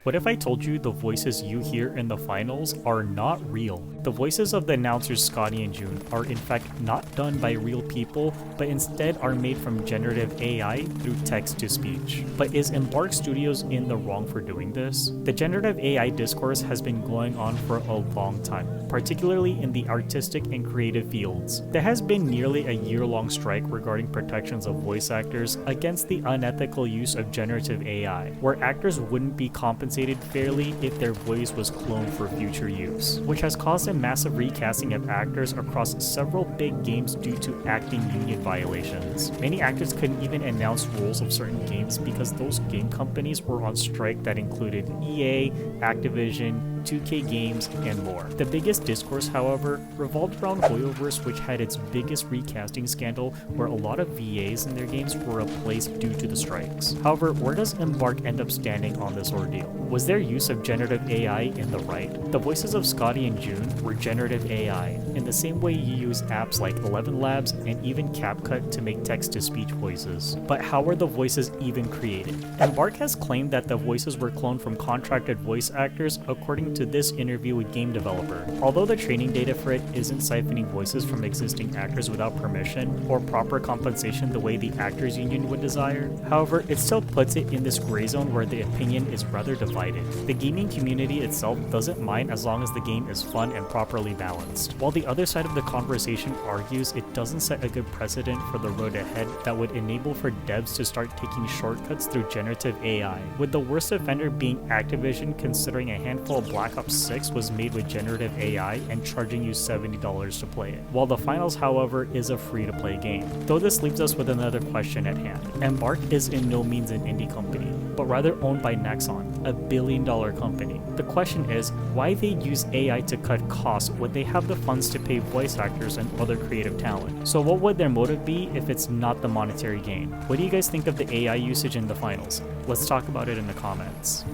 What if I told you the voices you hear in the finals are not real? The voices of the announcers Scotty and June are in fact not done by real people, but instead are made from generative AI through text-to-speech. But is Embark Studios in the wrong for doing this? The generative AI discourse has been going on for a long time, particularly in the artistic and creative fields. There has been nearly a year-long strike regarding protections of voice actors against the unethical use of generative AI, where actors wouldn't be compensated fairly if their voice was cloned for future use, which has caused a massive recasting of actors across several big games due to acting union violations. Many actors couldn't even announce roles of certain games because those game companies were on strike that included EA, Activision, 2K Games, and more. The biggest discourse, however, revolved around Hoyoverse, which had its biggest recasting scandal where a lot of VAs in their games were replaced due to the strikes. However, where does Embark end up standing on this ordeal? Was their use of generative AI in the right? The voices of Scotty and June were generative AI, in the same way you use apps like Eleven Labs and even CapCut to make text-to-speech voices. But how were the voices even created? Embark has claimed that the voices were cloned from contracted voice actors according to this interview with Game Developer. Although the training data for it isn't siphoning voices from existing actors without permission or proper compensation the way the actors union would desire, however, it still puts it in this gray zone where the opinion is rather divided. The gaming community itself doesn't mind as long as the game is fun and properly balanced, while the other side of the conversation argues it doesn't set a good precedent for the road ahead that would enable for devs to start taking shortcuts through generative AI, with the worst offender being Activision, considering a handful of Black Ops 6 was made with generative AI and charging you $70 to play it, while the finals, however, is a free-to-play game. Though this leaves us with another question at hand. Embark is in no means an indie company, but rather owned by Nexon, a billion-dollar company. The question is, why they use AI to cut costs when they have the funds to pay voice actors and other creative talent? So what would their motive be if it's not the monetary gain? What do you guys think of the AI usage in the finals? Let's talk about it in the comments.